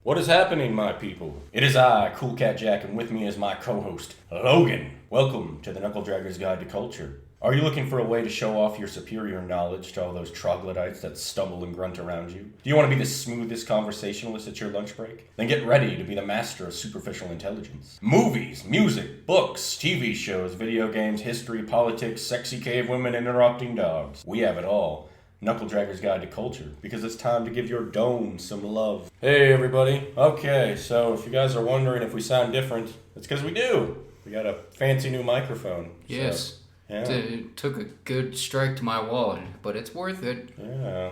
What is happening, my people? It is I, Cool Cat Jack, and with me is my co-host, Logan. Welcome to the Knuckle Dragger's Guide to Culture. Are you looking for a way to show off your superior knowledge to all those troglodytes that stumble and grunt around you? Do you want to be the smoothest conversationalist at your lunch break? Then get ready to be the master of superficial intelligence. Movies, music, books, TV shows, video games, history, politics, sexy cave women, and interrupting dogs. We have it all. Knuckle Dragger's Guide to Culture, because it's time to give your dome some love. Hey everybody. Okay, so if you guys are wondering if we sound different, it's because we do. We got a fancy new microphone. Yes. So, yeah. It took a good strike to my wallet, but it's worth it. Yeah.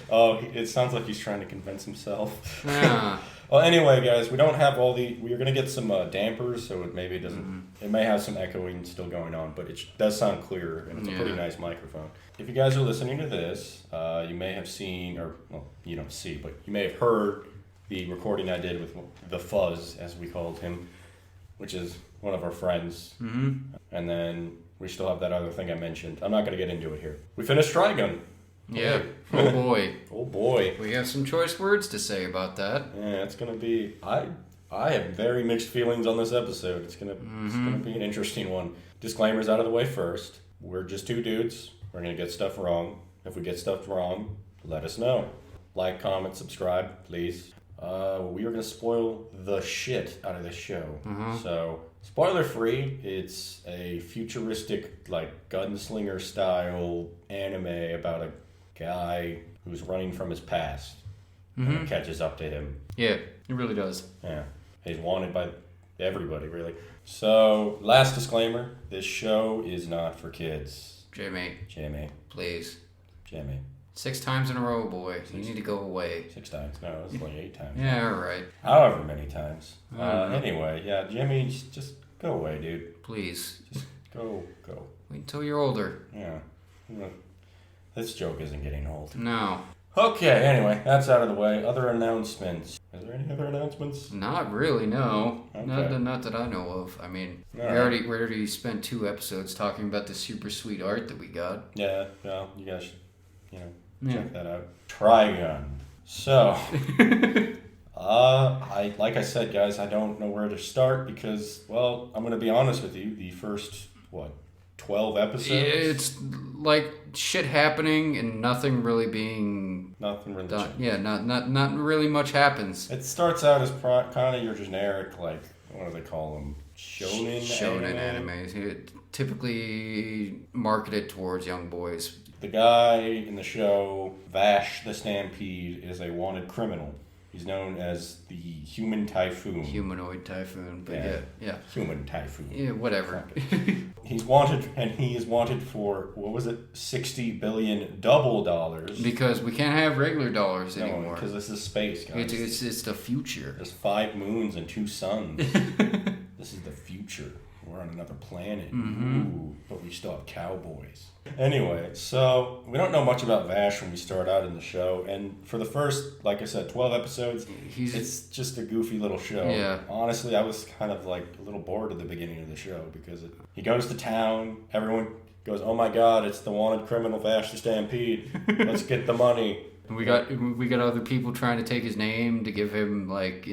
Oh, it sounds like he's trying to convince himself. Yeah. Well, anyway, guys, we don't have all the... We're going to get some dampers, so it maybe doesn't... It may have some echoing still going on, but it does sound clearer, and it's a pretty nice microphone. If you guys are listening to this, you may have seen, or, well, you don't see, but you may have heard the recording I did with the Fuzz, as we called him, which is one of our friends. Mm-hmm. And then we still have that other thing I mentioned. I'm not going to get into it here. We finished Trigun. Yeah. Oh boy. Oh boy. We have some choice words to say about that. Yeah, it's going to be... I have very mixed feelings on this episode. It's gonna be an interesting one. Disclaimers out of the way first. We're just two dudes. We're going to get stuff wrong. If we get stuff wrong, let us know. Like, comment, subscribe, please. We are going to spoil the shit out of this show. So, spoiler free, it's a futuristic, like, Gunslinger style anime about a guy who's running from his past. And it catches up to him. Yeah, it really does. Yeah. He's wanted by everybody, really. So, last disclaimer, this show is not for kids. Jimmy, please. Jimmy. 6 times in a row, boy. You need to go away. 6 times. No, it's like 8 times. Yeah, all right. However many times. Anyway, yeah, Jimmy, just go away, dude. Please. Just go. Wait until you're older. Yeah. This joke isn't getting old. No. Okay, anyway, that's out of the way. Other announcements. Is there any other announcements? Not really, no. Okay. Not that I know of. I mean, we right. already spent 2 episodes talking about the super sweet art that we got. Yeah, well, you guys should, check that out. Trigun. So, like I said, guys, I don't know where to start because, well, I'm going to be honest with you. The first, 12 episodes? It's like shit happening and nothing really being done. Yeah, not really much happens. It starts out as kind of your generic, like, what do they call them? Shonen animes. Typically marketed towards young boys. The guy in the show, Vash the Stampede, is a wanted criminal. He's known as the Human Typhoon. Humanoid Typhoon, but yeah. Human Typhoon. Yeah, whatever. He's wanted, and he is wanted for, $60 billion double dollars. Because we can't have regular dollars anymore. Because this is space, guys. It's the future. There's 5 moons and 2 suns. This is the future. We're on another planet. Ooh, but we still have cowboys. Anyway, so we don't know much about Vash when we start out in the show. And for the first, like I said, 12 episodes, it's just a goofy little show. Yeah. Honestly, I was kind of like a little bored at the beginning of the show because he goes to town. Everyone goes, oh my God, it's the wanted criminal Vash the Stampede. Let's get the money. We got other people trying to take his name to give him, like,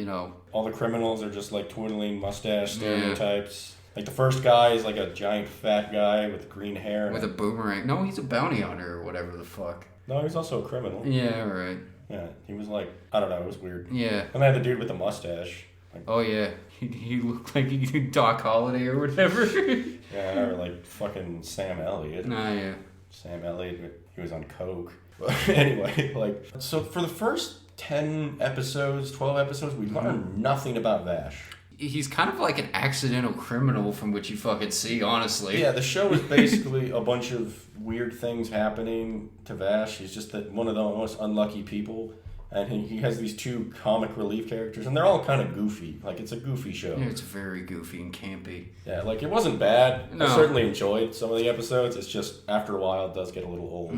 all the criminals are just like twiddling mustache stereotypes. Like the first guy is like a giant fat guy with green hair. With a boomerang. No, he's a bounty hunter or whatever the fuck. No, he's also a criminal. Yeah, right. Yeah, he was like, I don't know, it was weird. Yeah. And they had the dude with the mustache. Like, oh yeah, he looked like Doc Holliday or whatever. Yeah, or like fucking Sam Elliott. Nah, yeah. Sam Elliott, he was on coke. Anyway, so for the first 12 episodes, we learned nothing about Vash. He's kind of like an accidental criminal from what you fucking see, honestly. Yeah, the show is basically a bunch of weird things happening to Vash. He's just one of the most unlucky people. And he has these 2 comic relief characters, and they're all kind of goofy. Like, it's a goofy show. Yeah, it's very goofy and campy. Yeah, like, it wasn't bad. No. I certainly enjoyed some of the episodes. It's just, after a while, it does get a little old.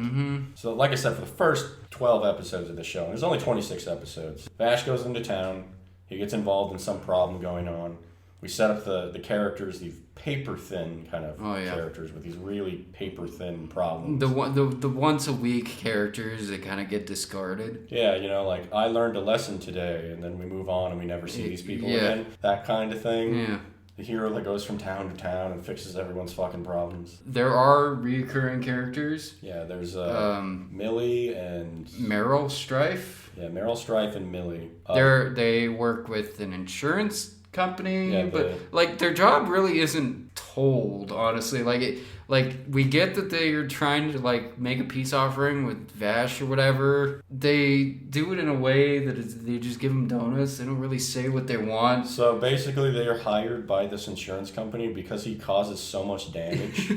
So, like I said, for the first 12 episodes of the show, and there's only 26 episodes, Vash goes into town. He gets involved in some problem going on. we set up the characters, these paper thin kind of characters with these really paper thin problems. The once a week characters that kind of get discarded. Yeah, like I learned a lesson today, and then we move on and we never see these people again. That kind of thing. Yeah. The hero that goes from town to town and fixes everyone's fucking problems. There are reoccurring characters. Yeah, there's Millie and Meryl Strife. Yeah, Meryl Strife and Millie. They work with an insurance company, but their job really isn't told, honestly. We get that they are trying to make a peace offering with Vash or whatever. They do it in a way that they just give them donuts. They don't really say what they want. So basically, they are hired by this insurance company because he causes so much damage.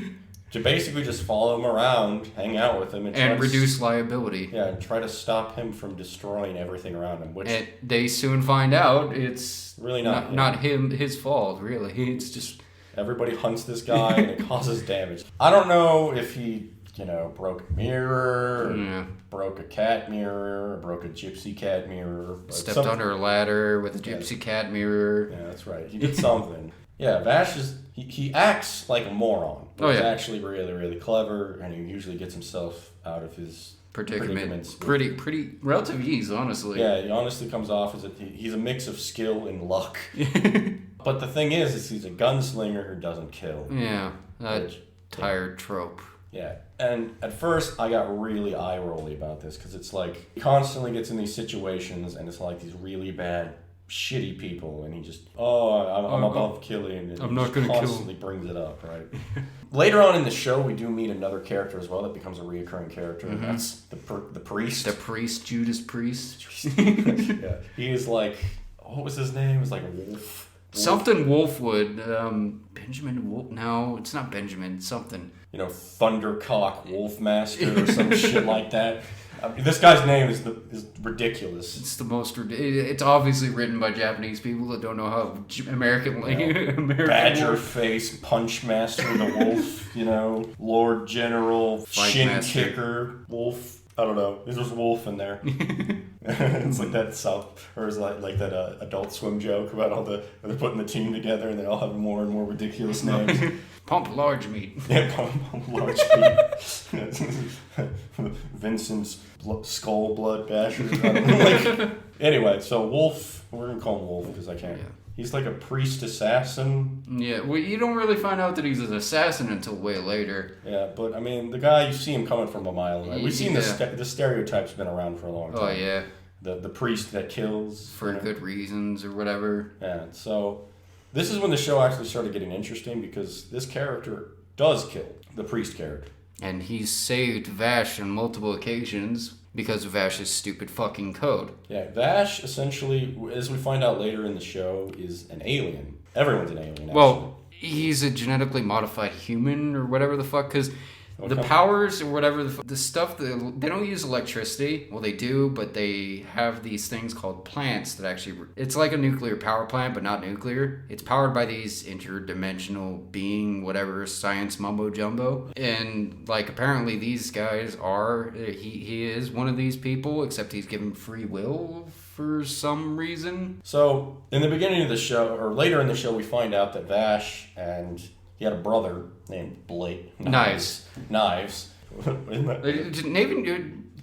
To basically just follow him around, hang out with him, and reduce liability. Yeah, and try to stop him from destroying everything around him. And they soon find out it's really not his fault. Really, it's just everybody hunts this guy and it causes damage. I don't know if he broke a mirror, or broke a cat mirror, or broke a gypsy cat mirror, stepped under a ladder with a gypsy cat mirror. Yeah, that's right. He did something. Yeah, Vash he acts like a moron. But he's actually really, really clever, and he usually gets himself out of his predicaments. Pretty relative ease, honestly. Yeah, he honestly comes off as he's a mix of skill and luck. But the thing is he's a gunslinger who doesn't kill. Yeah, that tired trope. Yeah, and at first I got really eye-rolly about this, because it's like he constantly gets in these situations, and it's like these really bad shitty people, and he just I'm above killing, and I'm not gonna constantly brings it up, right? Later on in the show, we do meet another character as well that becomes a reoccurring character, and that's the priest. The priest, Judas Priest. Yeah, he is like, what was his name? It was like Wolf. Something Wolfwood. Benjamin Wolf. No, it's not Benjamin. Something. Thundercock Wolfmaster or some shit like that. This guy's name is ridiculous. It's the most. It's obviously written by Japanese people that don't know how American Badger Wolf. Face, Punch Master, the Wolf. Lord General, Fight Shin Master. Kicker, Wolf. I don't know. There's just Wolf in there. It's like that it's like that Adult Swim joke about they're putting the team together and they all have more and more ridiculous names. Pump large meat. Yeah, pump large meat. Vincent's skull blood basher. Anyway, so Wolf, we're gonna call him Wolf because I can't. Yeah. He's like a priest assassin. Yeah, well, you don't really find out that he's an assassin until way later. Yeah, but I mean, the guy, you see him coming from a mile away. We've seen the stereotype's been around for a long time. Oh yeah. The priest that kills for good reasons or whatever. Yeah, so this is when the show actually started getting interesting, because this character does kill, the priest character. And he's saved Vash on multiple occasions because of Vash's stupid fucking code. Yeah, Vash, essentially, as we find out later in the show, is an alien. Everyone's an alien, actually. Well, he's a genetically modified human or whatever the fuck, because the powers or whatever, the stuff, they don't use electricity. Well, they do, but they have these things called plants that actually, it's like a nuclear power plant, but not nuclear. It's powered by these interdimensional being, whatever, science mumbo jumbo. And, apparently these guys he is one of these people, except he's given free will for some reason. So, in the beginning of the show, or later in the show, we find out that Vash and he had a brother named Blake. Knives.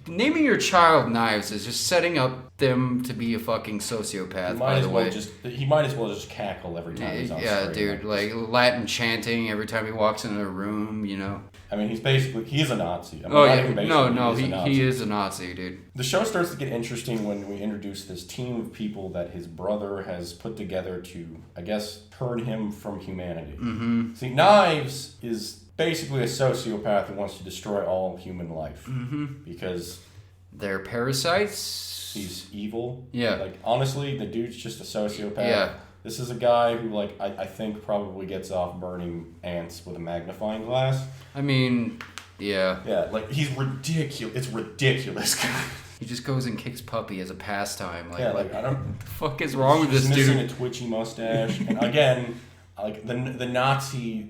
Naming your child Knives is just setting up them to be a fucking sociopath, by the way. He might as well just cackle every time he's on screen. Yeah, dude, Latin chanting every time he walks into a room, I mean, he's a Nazi. He is a Nazi, dude. The show starts to get interesting when we introduce this team of people that his brother has put together to, I guess, turn him from humanity. Mm-hmm. See, Knives is basically a sociopath who wants to destroy all human life. Mm-hmm. Because they're parasites. He's evil. Yeah. Honestly, the dude's just a sociopath. Yeah. This is a guy who, I think probably gets off burning ants with a magnifying glass. I mean, yeah. Yeah, he's ridiculous. It's ridiculous. He just goes and kicks puppy as a pastime. I don't... What the fuck is wrong with this dude? He's missing a twitchy mustache. And again... the Nazi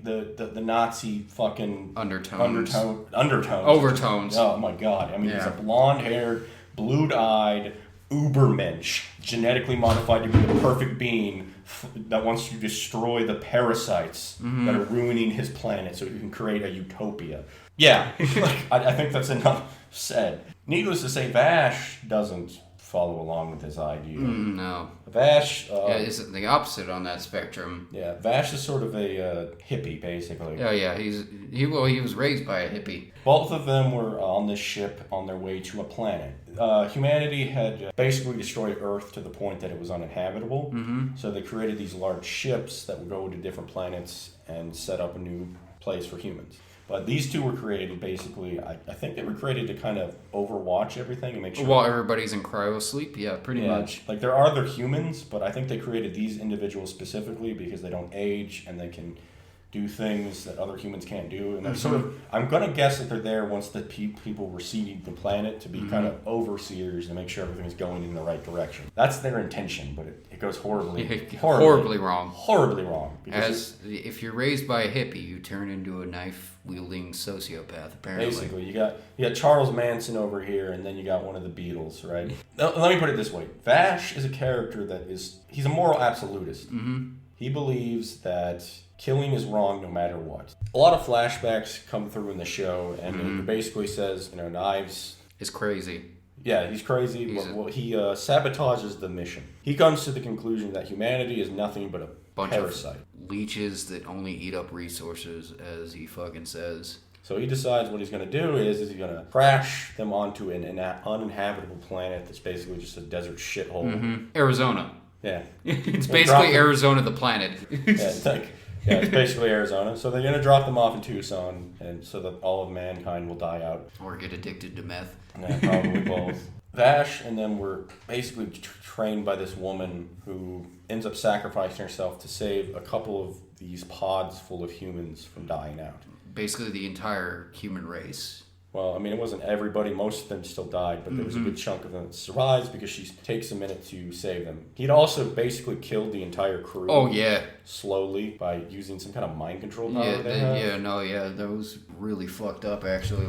fucking undertones. Overtones. Oh my god! I mean, he's a blonde-haired, blue-eyed, Ubermensch, genetically modified to be the perfect being that wants to destroy the parasites that are ruining his planet so he can create a utopia. Yeah, I think that's enough said. Needless to say, Vash doesn't follow along with his idea. No. Vash... is the opposite on that spectrum. Yeah, Vash is sort of a hippie, basically. Oh, yeah, he was raised by a hippie. Both of them were on this ship on their way to a planet. Humanity had basically destroyed Earth to the point that it was uninhabitable. So they created these large ships that would go to different planets and set up a new place for humans. But these two were created basically, I think they were created to kind of overwatch everything and make sure... While everybody's in cryo sleep, yeah, pretty much. Like there are other humans, but I think they created these individuals specifically because they don't age and they can do things that other humans can't do. And they're sort of, I'm going to guess that they're there once the people were seeding the planet to be kind of overseers and make sure everything's going in the right direction. That's their intention, but it goes horribly wrong. Horribly wrong. As if you're raised by a hippie, you turn into a knife-wielding sociopath, apparently. Basically, you got Charles Manson over here, and then you got one of the Beatles, right? Now, let me put it this way. Vash is a character he's a moral absolutist. He believes that killing is wrong no matter what. A lot of flashbacks come through in the show, and he basically says, Knives is crazy. Yeah, he's crazy. He sabotages the mission. He comes to the conclusion that humanity is nothing but a bunch parasite. Of leeches that only eat up resources, as he fucking says. So he decides what he's going to do is he's going to crash them onto an uninhabitable planet that's basically just a desert shithole. Arizona. Yeah. It's basically Arizona the planet. It's basically Arizona. So they're going to drop them off in Tucson, and so that all of mankind will die out. Or get addicted to meth. Yeah, probably both. Vash and them were basically trained by this woman who ends up sacrificing herself to save a couple of these pods full of humans from dying out. Basically the entire human race. Well, I mean, it wasn't everybody. Most of them still died, but there was a good chunk of them that survives because she takes a minute to save them. He'd also basically killed the entire crew. Oh, yeah. Slowly by using some kind of mind control power they have. That was really fucked up, actually.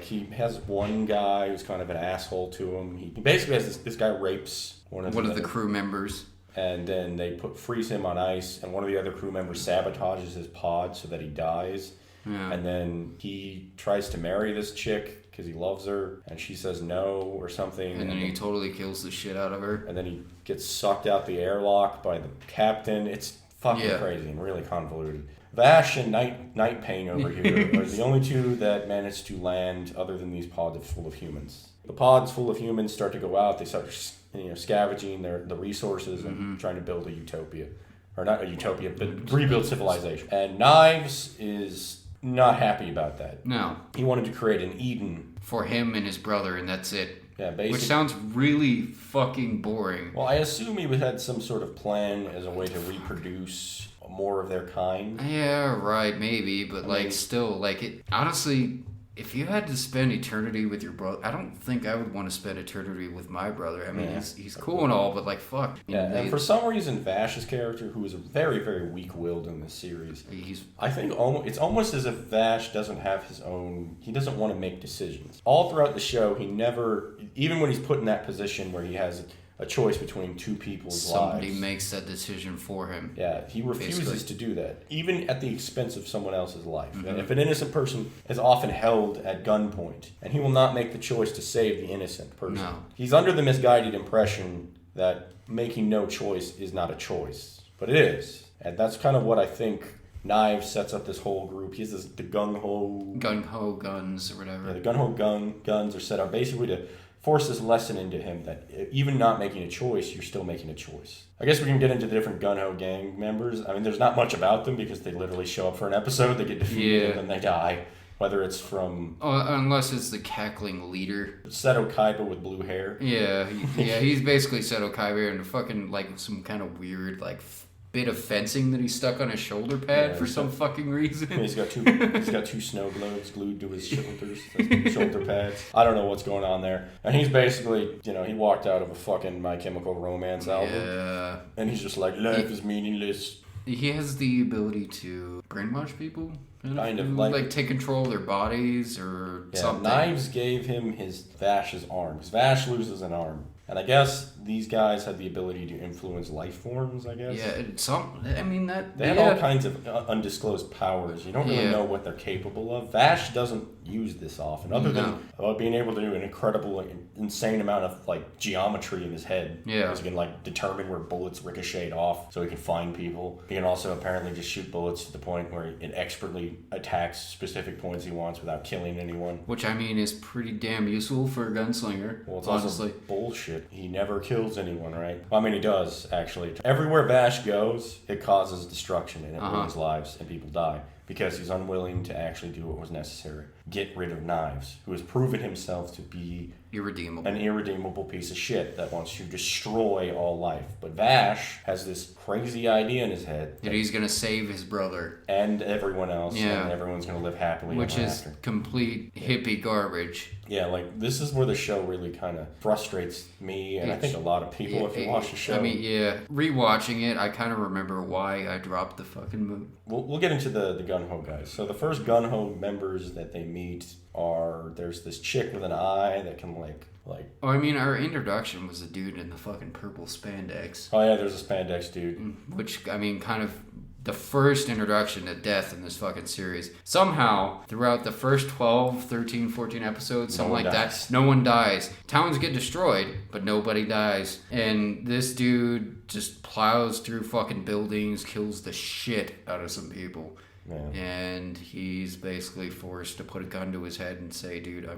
He has one guy who's kind of an asshole to him. He basically has this guy rapes one of the crew members. And then they freeze him on ice, and one of the other crew members sabotages his pod so that he dies. Yeah. And then he tries to marry this chick because he loves her, and she says no or something. And then he totally kills the shit out of her. And then he gets sucked out the airlock by the captain. It's fucking crazy and really convoluted. Vash and Night Pain over here are the only two that manage to land other than these pods full of humans. The pods full of humans start to go out. They start scavenging the resources and trying to build a utopia. Or not a utopia, but rebuild civilization. And Knives is not happy about that. No. He wanted to create an Eden. For him and his brother, and that's it. Yeah, basically. Which sounds really fucking boring. Well, I assume he had some sort of plan as a way to reproduce more of their kind. Yeah, right, maybe. But, honestly, if you had to spend eternity with your brother, I don't think I would want to spend eternity with my brother. I mean, he's cool and all, but fuck. And for some reason, Vash's character, who is very, very weak-willed in this series, I think it's almost as if Vash doesn't have his own. He doesn't want to make decisions. All throughout the show, he never, even when he's put in that position where he has a choice between two people's lives. Somebody makes that decision for him. Yeah, he refuses to do that, even at the expense of someone else's life. And if an innocent person is often held at gunpoint, and he will not make the choice to save the innocent person. No. He's under the misguided impression that making no choice is not a choice, but it is. And that's kind of what I think Knives sets up this whole group. He has the gung-ho guns or whatever. Yeah, the gung-ho guns are set up basically to force this lesson into him that even not making a choice, you're still making a choice. I guess we can get into the different gun-ho gang members. I mean, there's not much about them because they literally show up for an episode, they get defeated, and then they die. Whether it's from... unless it's the cackling leader. Seto Kaiba with blue hair. Yeah, he's basically Seto Kaiba and fucking, some kind of weird, bit of fencing that he stuck on his shoulder pad for some fucking reason. He's got two snow globes glued to his shoulders, shoulder pads. I don't know what's going on there. And he's basically, he walked out of a fucking My Chemical Romance album. Yeah. And he's just like, life is meaningless. He has the ability to brainwash people. Kind of take control of their bodies or something. Knives gave him Vash's arm. Because Vash loses an arm. And I guess these guys have the ability to influence life forms, I guess. Yeah, They have all kinds of undisclosed powers. You don't really know what they're capable of. Vash doesn't use this often, other than being able to do an incredible, insane amount of like geometry in his head. Yeah. Because he can like determine where bullets ricochet off, so he can find people. He can also apparently just shoot bullets to the point where it expertly attacks specific points he wants without killing anyone. Which is pretty damn useful for a gunslinger. Well, it's honestly also bullshit. He never kills anyone, right? Well, I mean, he does, actually. Everywhere Vash goes, it causes destruction and it ruins lives and people die because he's unwilling to actually do what was necessary. Get rid of Knives, who has proven himself to be an irredeemable piece of shit that wants to destroy all life. But Vash has this crazy idea in his head that he's going to save his brother. And everyone else, and everyone's going to live happily Which ever is after. Complete hippie garbage. Yeah, like, this is where the show really kind of frustrates me, and I think a lot of people if you watch the show. Rewatching it, I kind of remember why I dropped the fucking movie. We'll get into the Gun-Ho guys. So the first Gun-Ho members that they meet there's this chick with an eye that can our introduction was a dude in the fucking purple spandex. Oh yeah, there's a spandex dude. Which, kind of the first introduction to death in this fucking series. Somehow, throughout the first 12, 13, 14 episodes, that, no one dies. Towns get destroyed, but nobody dies. And this dude just plows through fucking buildings, kills the shit out of some people. Yeah. And he's basically forced to put a gun to his head and say, dude,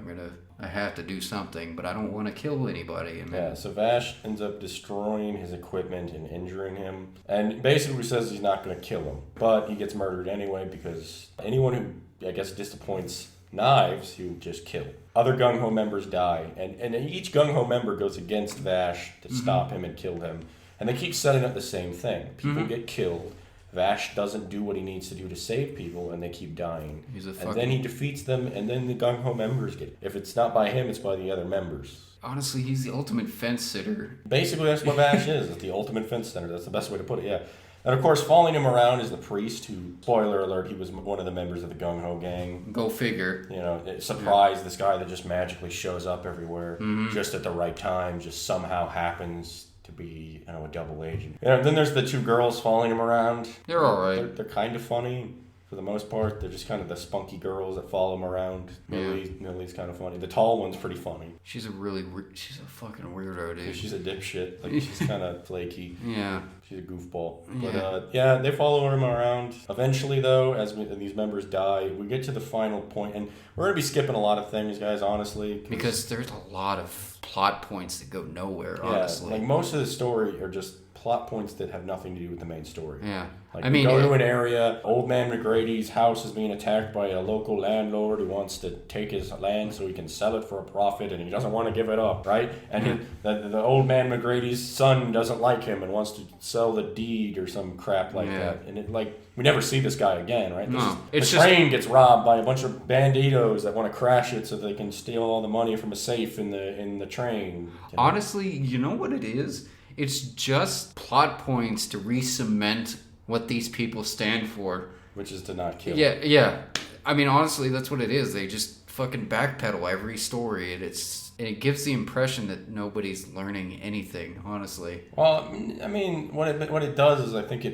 I have to do something, but I don't want to kill anybody. So Vash ends up destroying his equipment and injuring him. And basically says he's not going to kill him. But he gets murdered anyway because anyone who, I guess, disappoints Knives, he would just kill. Other Gung-Ho members die. And each Gung-Ho member goes against Vash to stop him and kill him. And they keep setting up the same thing. People get killed. Vash doesn't do what he needs to do to save people, and they keep dying. And then he defeats them, and then the Gung-Ho members if it's not by him, it's by the other members. Honestly, he's the ultimate fence sitter. Basically, that's what Vash is. It's the ultimate fence sitter. That's the best way to put it, yeah. And of course, following him around is the priest who, spoiler alert, he was one of the members of the Gung-Ho gang. Go figure. Surprise, this guy that just magically shows up everywhere, just at the right time, just somehow happens to be, a double agent. Then there's the two girls following him around. They're alright. They're kind of funny for the most part. They're just kind of the spunky girls that follow him around. Millie's kind of funny. The tall one's pretty funny. She's a fucking weirdo, dude. She's a dipshit. She's kind of flaky. Yeah. She's a goofball. But they follow him around. Eventually, though, as these members die, we get to the final point, and we're going to be skipping a lot of things, guys, honestly. Because there's a lot of plot points that go nowhere, honestly. Like, most of the story are just plot points that have nothing to do with the main story. Yeah. We go to an area, Old Man McGrady's house is being attacked by a local landlord who wants to take his land so he can sell it for a profit, and he doesn't want to give it up, right? And the Old Man McGrady's son doesn't like him and wants to sell the deed or some crap like that. And we never see this guy again, right? The train gets robbed by a bunch of banditos that want to crash it so they can steal all the money from a safe in the train. Honestly, you know what it is? It's just plot points to re-cement what these people stand for. Which is to not kill. Yeah. Honestly, that's what it is. They just fucking backpedal every story, and it gives the impression that nobody's learning anything, honestly. Well, what it does is I think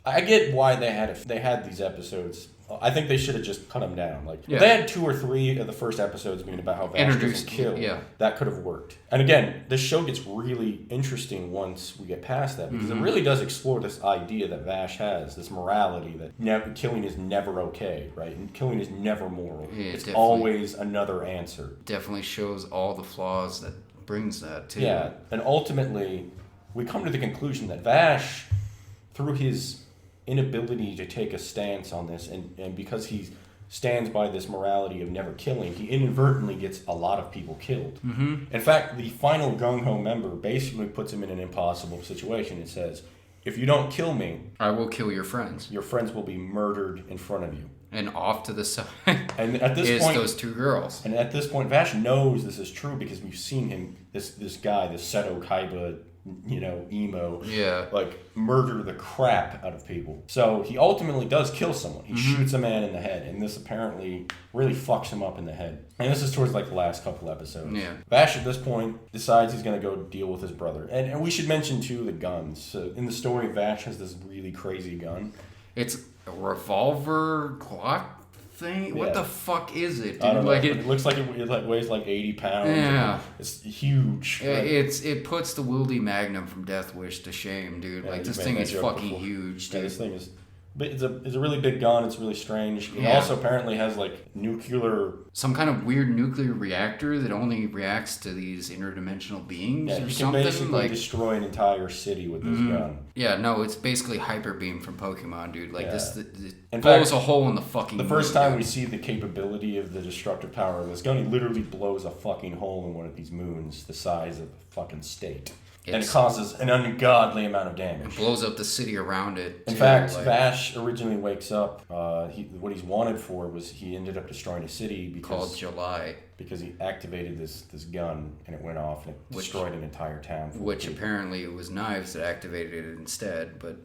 I get why they had these episodes. I think they should have just cut them down. If they had 2 or 3 of the first episodes being about how Vash gets killed, that could have worked. And again, this show gets really interesting once we get past that, because it really does explore this idea that Vash has, this morality that killing is never okay, right? And killing is never moral. Yeah, it's always another answer. Definitely shows all the flaws that brings that too. Yeah, and ultimately, we come to the conclusion that Vash, through his inability to take a stance on this, and because he stands by this morality of never killing, he inadvertently gets a lot of people killed. In fact, the final Gung-Ho member basically puts him in an impossible situation. It says, if you don't kill me, I will kill your friends. Your friends will be murdered in front of you. And off to the side and at this point, those 2 girls. And at this point, Vash knows this is true because we've seen him, this guy, this Seto Kaiba emo. Yeah. Like, murder the crap out of people. So he ultimately does kill someone. He shoots a man in the head, and this apparently really fucks him up in the head. And this is towards, like, the last couple episodes. Yeah. Vash, at this point, decides he's going to go deal with his brother. And we should mention, too, the guns. So in the story, Vash has this really crazy gun. It's a revolver Glock thing? What the fuck is it, dude? I don't know. Like It looks like it weighs like 80 pounds. Yeah. It's huge. Right? It puts the Wildy Magnum from Death Wish to shame, dude. Yeah, like, this you've thing made is that joke fucking before. huge, dude. Yeah, this thing is... But it's a really big gun. It's really strange. It also apparently has, like, nuclear... Some kind of weird nuclear reactor that only reacts to these interdimensional beings or you something. can basically destroy an entire city with this gun. Yeah, no, it's basically Hyper Beam from Pokemon, dude. Like, this In blows fact, a hole in the fucking The moon, first time dude. we see the capability of the destructive power of this gun, he literally blows a fucking hole in one of these moons the size of a fucking state. And it causes an ungodly amount of damage. Blows up the city around it. In fact, Vash originally wakes up. What he's wanted for was he ended up destroying a city called July. because he activated this gun and it went off and it destroyed an entire town. Which apparently it was knives that activated it instead. But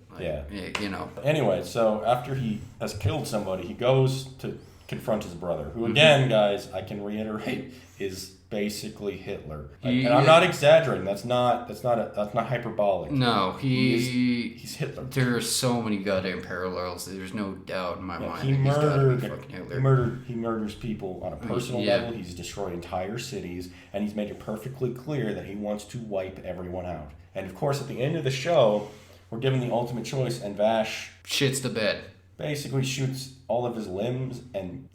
you know. Anyway, so after he has killed somebody, he goes to confront his brother, who again, guys, I can reiterate, is basically Hitler. And I'm not exaggerating. That's not hyperbolic. No, he's Hitler. There are so many goddamn parallels. There's no doubt in my mind. He Hitler. He murders people on a personal level. He's destroyed entire cities, and he's made it perfectly clear that he wants to wipe everyone out. And of course, at the end of the show, we're given the ultimate choice, and Vash shits the bed. Basically shoots all of his limbs and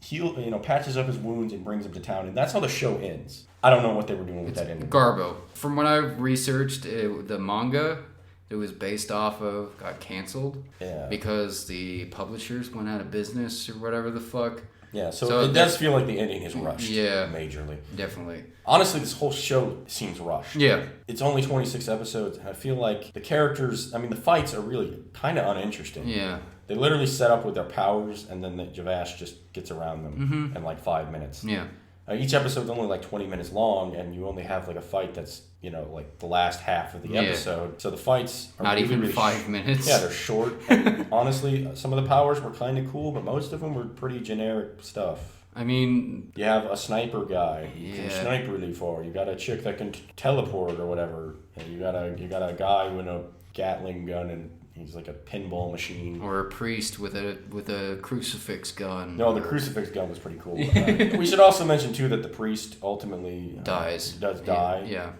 patches up his wounds and brings him to town, and that's how the show ends. I don't know what they were doing with that ending. Garbo. From what I've researched, the manga it was based off of got canceled because the publishers went out of business or whatever the fuck. Yeah, so it does feel like the ending is rushed. Yeah, majorly. Definitely. Honestly, this whole show seems rushed. Yeah. It's only 26 episodes, and I feel like the characters, the fights are really kind of uninteresting. Yeah. They literally set up with their powers, and then Javash just gets around them in like 5 minutes. Yeah. Each episode's only like 20 minutes long, and you only have like a fight that's, like the last half of the episode. So the fights are not really, even really 5 minutes. Yeah, they're short. And honestly, some of the powers were kind of cool, but most of them were pretty generic stuff. I mean... You have a sniper guy you can snipe really far. You got a chick that can teleport or whatever. And you got a guy with a Gatling gun and he's like a pinball machine. Or a priest with a crucifix gun. No, the crucifix gun was pretty cool. We should also mention too that the priest ultimately does die. Yeah.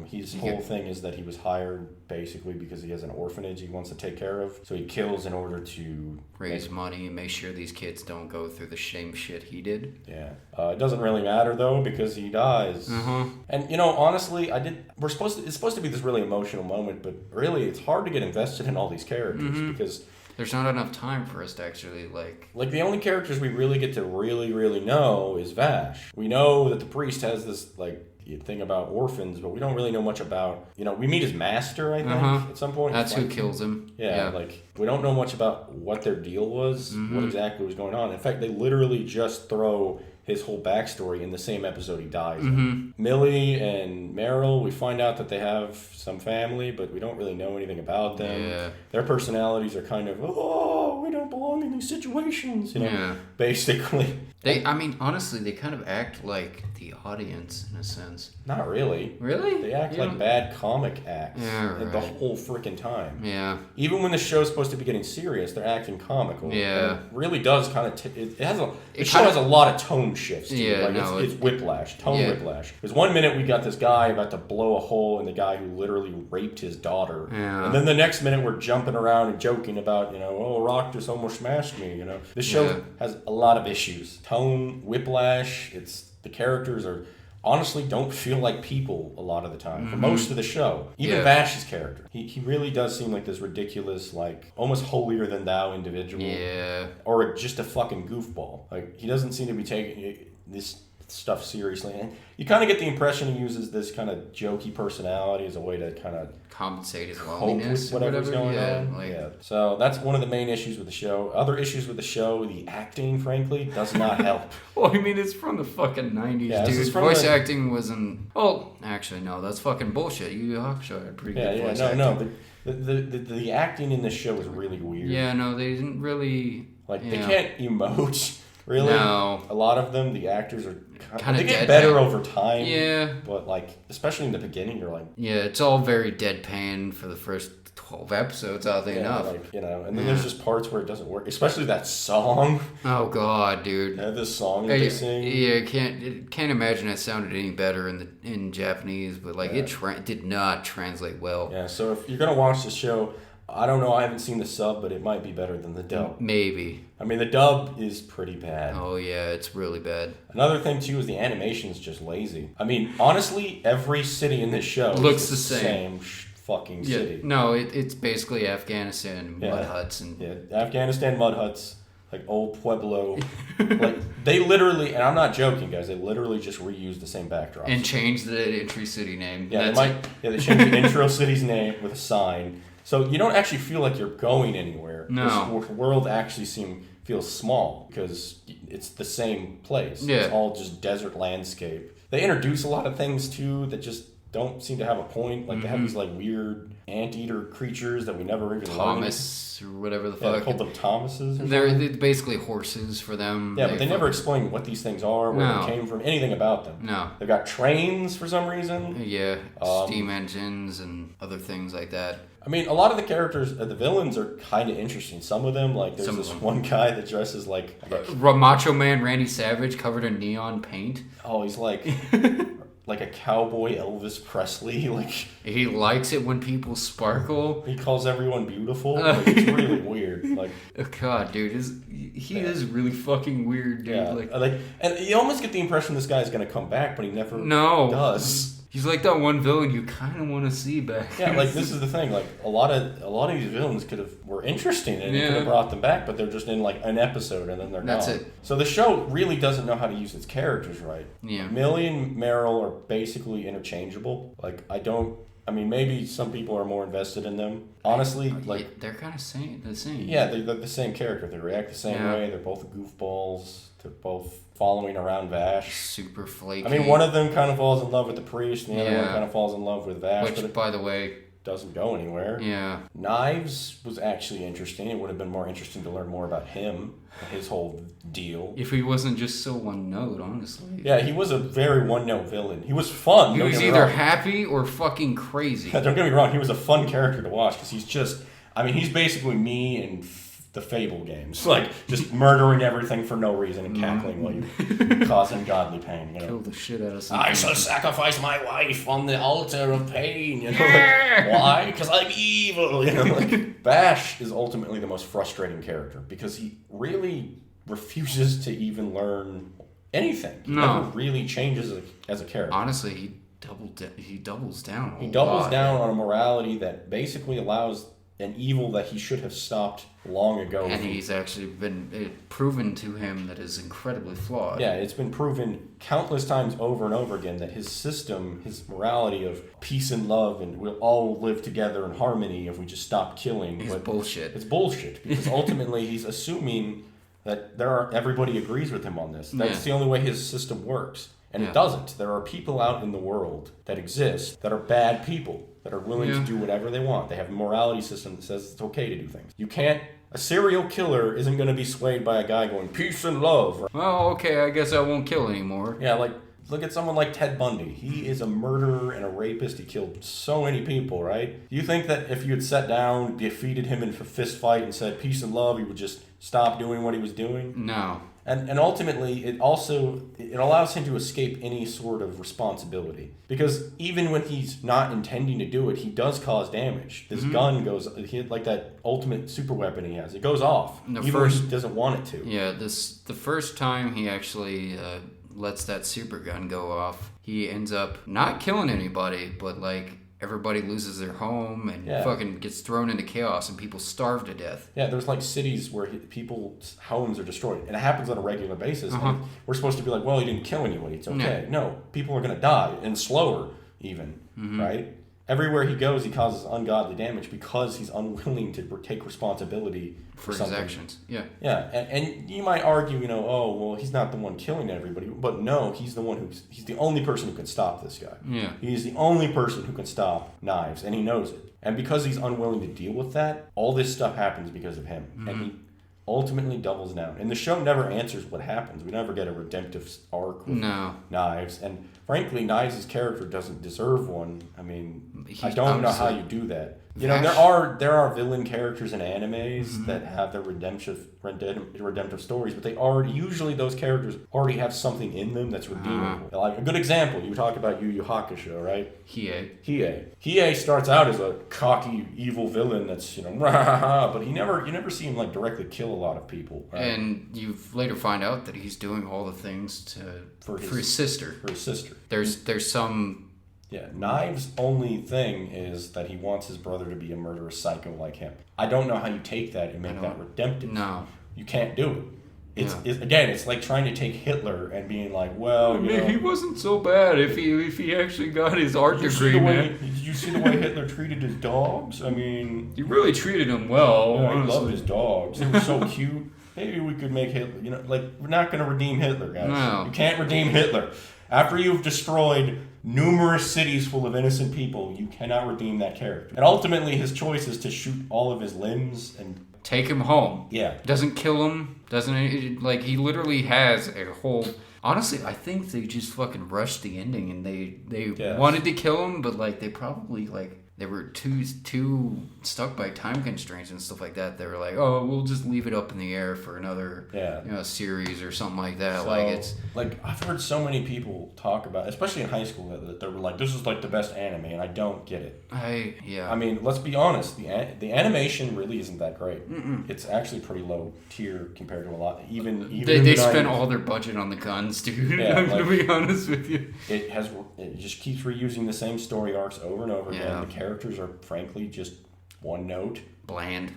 His whole thing is that he was hired basically because he has an orphanage he wants to take care of. So he kills in order to raise money and make sure these kids don't go through the same shit he did. Yeah. It doesn't really matter though because he dies. And honestly, it's supposed to be this really emotional moment, but really it's hard to get invested in all these characters because there's not enough time for us to actually like the only characters we really get to really know is Vash. We know that the priest has this thing about orphans, but we don't really know much about we meet his master, I think, at some point. That's who kills him. Yeah, we don't know much about what their deal was, what exactly was going on. In fact, they literally just throw his whole backstory in the same episode he dies in. Millie and Meryl, we find out that they have some family, but we don't really know anything about them. Yeah. Their personalities are kind of, we don't belong in these situations, basically. Honestly, they kind of act like the audience in a sense. Not really. Really? They act like bad comic acts the whole freaking time. Yeah. Even when the show's supposed to be getting serious, they're acting comical. Yeah. And it really does kind of... The show has a lot of tone shifts. Too. Yeah, it's whiplash. Whiplash. Because one minute we got this guy about to blow a hole in the guy who literally raped his daughter. Yeah. And then the next minute we're jumping around and joking about, Rock just almost smashed me, This show has a lot of issues. Tone, whiplash, the characters honestly don't feel like people a lot of the time for most of the show. Even Vash's character. He really does seem like this ridiculous, almost holier than thou individual. Yeah. Or just a fucking goofball. He doesn't seem to be taking this stuff seriously. And you kind of get the impression he uses this kind of jokey personality as a way to kind of compensate his cope loneliness with whatever's going on. Like, yeah. So that's one of the main issues with the show. Other issues with the show, the acting, frankly, does not help. Well, I mean, it's from the fucking 90s, Yeah, dude. Voice acting wasn't... Oh, actually, no, that's fucking bullshit. Yu Yu Hakusho had pretty good voice acting. No. The acting in this show is really weird. Yeah, no, they didn't really... Like, they can't emote, really. No. A lot of them, the actors are kind of they get better over time. Yeah. But, like, especially in the beginning, you're like... Yeah, it's all very deadpan for the first 12 episodes, oddly enough. Like, you know, and then there's just parts where it doesn't work, especially that song. Oh god, dude. Yeah, this song that they sing. Yeah, can't imagine it sounded any better in Japanese, but like it did not translate well. Yeah, so if you're gonna watch the show, I don't know, I haven't seen the sub, but it might be better than the dub. Maybe. I mean, the dub is pretty bad. Oh yeah, it's really bad. Another thing too is the animation is just lazy. I mean, honestly, every city in this show looks is the same. Fucking city. No, it's basically Afghanistan mud huts and Afghanistan mud huts, like old Pueblo. Like they literally, and I'm not joking, guys. They literally just reused the same backdrop and changed the entry city name. Yeah, they changed the intro city's name with a sign, so you don't actually feel like you're going anywhere. No, this world actually feels small because it's the same place. Yeah, it's all just desert landscape. They introduce a lot of things too that just don't seem to have a point. Like they have these like weird anteater creatures that we never even Thomas or whatever the fuck. They called them Thomases. They're basically horses for them. Yeah, but they never explain what these things are, where they came from, anything about them. No. They've got trains for some reason. Yeah, steam engines and other things like that. I mean, a lot of the characters, the villains are kind of interesting. Some of them, like there's this one guy that dresses like Macho Man Randy Savage covered in neon paint. Oh, he's like like a cowboy Elvis Presley. Like he likes it when people sparkle. He calls everyone beautiful. Like, it's really weird. Like, oh god, dude, he is really fucking weird, dude. Yeah, and you almost get the impression this guy's gonna come back, but he never does. He's like that one villain you kind of want to see back. Yeah, like this is the thing. Like a lot of these villains were interesting and you could have brought them back, but they're just in like an episode and then they're gone. That's it. So the show really doesn't know how to use its characters right. Yeah. Millie and Meryl are basically interchangeable. Like I mean, maybe some people are more invested in them. Honestly, like they're kind of the same. Yeah, they're the same character. They react the same way. They're both goofballs. They're both following around Vash. Super flaky. I mean, one of them kind of falls in love with the priest, and the other one kind of falls in love with Vash. Which, by the way, doesn't go anywhere. Yeah. Knives was actually interesting. It would have been more interesting to learn more about him, his whole deal. If he wasn't just so one note, honestly. Yeah, he was a very one note villain. He was fun. He was either happy or fucking crazy. Don't get me wrong. He was a fun character to watch because he's basically me and the Fable games, like just murdering everything for no reason and cackling while you cause ungodly pain. You know? Kill the shit out of something. I shall sacrifice my wife on the altar of pain. You know, like, why? Because I'm evil. You know, like Bash is ultimately the most frustrating character because he really refuses to even learn anything. He never really changes as a character. Honestly, he doubles down. He doubles down on a morality that basically allows an evil that he should have stopped long ago. And he's actually been proven to him that is incredibly flawed. Yeah, it's been proven countless times over and over again that his system, his morality of peace and love and we'll all live together in harmony if we just stop killing. It's bullshit. It's bullshit because ultimately he's assuming that everybody agrees with him on this. That's the only way his system works. And it doesn't. There are people out in the world that exist that are bad people, that are willing to do whatever they want. They have a morality system that says it's okay to do things. A serial killer isn't going to be swayed by a guy going, peace and love. Well, okay, I guess I won't kill anymore. Yeah, like, look at someone like Ted Bundy. He is a murderer and a rapist. He killed so many people, right? Do you think that if you had sat down, defeated him in a fist fight and said peace and love, he would just stop doing what he was doing? No. And ultimately, it allows him to escape any sort of responsibility. Because even when he's not intending to do it, he does cause damage. This gun goes, like that ultimate super weapon he has, it goes off. Even when he doesn't want it to. Yeah, the first time he actually lets that super gun go off, he ends up not killing anybody, but like everybody loses their home and fucking gets thrown into chaos and people starve to death. Yeah, there's like cities where people's homes are destroyed, and it happens on a regular basis. And we're supposed to be like, well, he didn't kill anybody, it's okay. No, people are gonna die, and slower even, right? Everywhere he goes, he causes ungodly damage because he's unwilling to take responsibility for his actions. Yeah. Yeah, and you might argue, oh, well, he's not the one killing everybody, but no, he's the one he's the only person who can stop this guy. Yeah. He's the only person who can stop knives, and he knows it. And because he's unwilling to deal with that, all this stuff happens because of him, and he ultimately doubles down. And the show never answers what happens. We never get a redemptive arc with Knives, and frankly, Knives' character doesn't deserve one. I mean, I don't know how you do that. There are villain characters in animes that have their redemptive stories, but usually those characters already have something in them that's redeemable. Like a good example, you talk about Yu Yu Hakusho, right? Hiei starts out as a cocky, evil villain that's but you never see him like directly kill a lot of people. Right? And you later find out that he's doing all the things for his sister. For his sister. There's some. Yeah, Knives' only thing is that he wants his brother to be a murderous psycho like him. I don't know how you take that and make that redemptive. No. You can't do it. It's like trying to take Hitler and being like, well, he wasn't so bad if he actually got his art degree, man. Did you see the way Hitler treated his dogs? I mean... He really treated them well. Yeah, he loved his dogs. They were so cute. Maybe we could make Hitler... we're not going to redeem Hitler, guys. No. You can't redeem Hitler. After you've destroyed numerous cities full of innocent people, you cannot redeem that character. And ultimately, his choice is to shoot all of his limbs and... take him home. Yeah. Doesn't kill him. He literally has a whole... Honestly, I think they just fucking rushed the ending and they wanted to kill him, but they probably they were too stuck by time constraints and stuff like that. They were like, oh, we'll just leave it up in the air for another series or something like that. So, I've heard so many people talk about, especially in high school, that they were like, this is the best anime, and I don't get it. I mean, let's be honest, the animation really isn't that great. It's actually pretty low tier compared to a lot. Even they spent all their budget on the guns, dude. Yeah, I'm gonna be honest with you. It just keeps reusing the same story arcs over and over again. The characters are frankly just one note. Bland.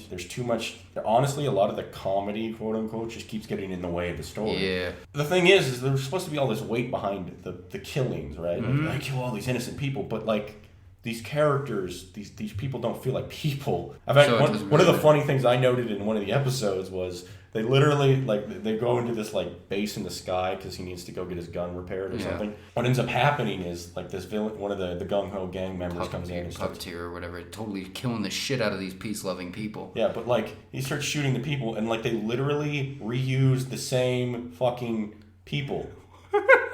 There's too much. Honestly, a lot of the comedy, quote unquote, just keeps getting in the way of the story. Yeah. The thing is there's supposed to be all this weight behind the killings, right? I kill all these innocent people, but these characters, these people don't feel like people. In fact, one of the funny things I noted in one of the episodes was they literally, they go into this, base in the sky because he needs to go get his gun repaired or something. What ends up happening is, this villain, one of the gung-ho gang members comes in and starts... Puppeteer or whatever, totally killing the shit out of these peace-loving people. Yeah, but, he starts shooting the people, and, they literally reuse the same fucking people.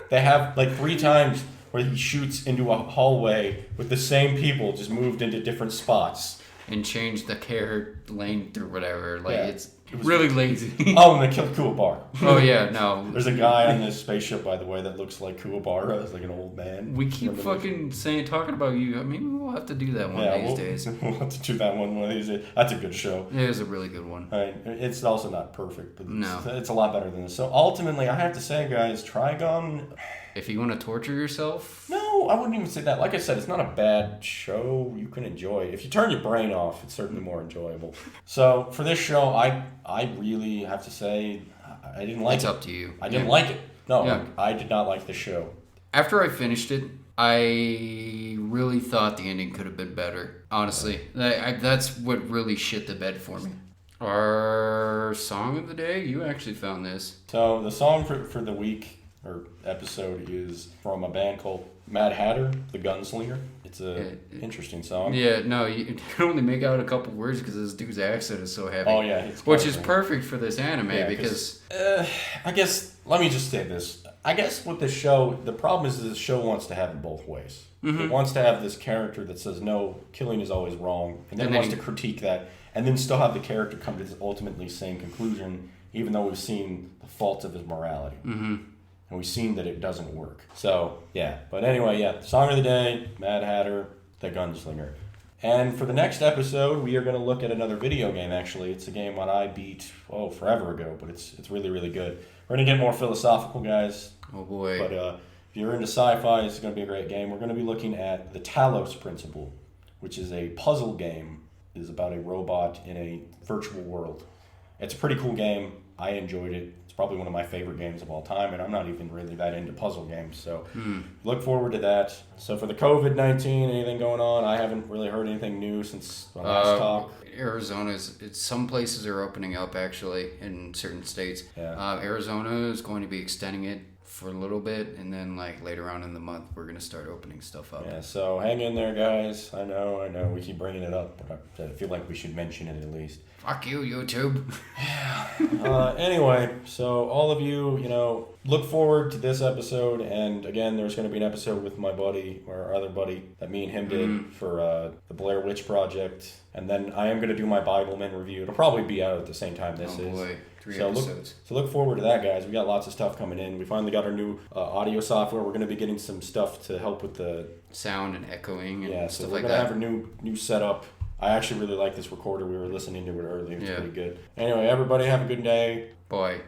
They have, 3 times where he shoots into a hallway with the same people, just moved into different spots. And changed the character length or whatever. It's really lazy. Oh, and they killed Kuwabara. Oh, yeah, no. There's a guy on this spaceship, by the way, that looks like Kuwabara. It's like an old man. We keep talking about you. Maybe we'll have to do that one of these days. We'll have to do that one of these days. That's a good show. It is a really good one. It's also not perfect, but no. It's a lot better than this. So ultimately, I have to say, guys, Trigun... If you want to torture yourself? No, I wouldn't even say that. Like I said, it's not a bad show. You can enjoy it. If you turn your brain off, it's certainly more enjoyable. So for this show, I really have to say I didn't like it. It's up to you. I didn't like it. No, I did not like the show. After I finished it, I really thought the ending could have been better. Honestly, that's what really shit the bed for me. Our song of the day? You actually found this. So the song for the week... or episode is from a band called Mad Hatter, the Gunslinger. It's a interesting song. Yeah, no, you can only make out a couple words because this dude's accent is so heavy. Oh yeah, which is perfect for this anime because I guess let me just say this. I guess with the show, the problem is the show wants to have it both ways. It wants to have this character that says no, killing is always wrong, and then wants to critique that, and then still have the character come to this ultimately same conclusion, even though we've seen the faults of his morality. And we've seen that it doesn't work. So, yeah. But anyway, song of the day, Mad Hatter, the Gunslinger. And for the next episode, we are going to look at another video game, actually. It's a game that I beat, forever ago, but it's really, really good. We're going to get more philosophical, guys. Oh, boy. But If you're into sci-fi, it's going to be a great game. We're going to be looking at the Talos Principle, which is a puzzle game. It is about a robot in a virtual world. It's a pretty cool game. I enjoyed it. It's probably one of my favorite games of all time, and I'm not even really that into puzzle games, so look forward to that. So for the COVID-19, anything going on? I haven't really heard anything new since the last talk. Some places are opening up, actually, in certain states. Yeah. Arizona is going to be extending it for a little bit, and then like later on in the month we're going to start opening stuff up. Yeah, so hang in there, guys. I know we keep bringing it up, but I feel like we should mention it at least. Fuck you, YouTube. Anyway, so all of you, look forward to this episode, and again, there's going to be an episode with my buddy, or our other buddy, that me and him did for the Blair Witch Project, and then I am going to do my Bibleman review. It'll probably be out at the same time this is. Oh boy, 3 episodes. So look forward to that, guys. We got lots of stuff coming in. We finally got our new audio software. We're going to be getting some stuff to help with the sound and echoing and so stuff we're like going to that. have a new setup. I actually really like this recorder. We were listening to it earlier. It's pretty good. Anyway, everybody have a good day. Boy.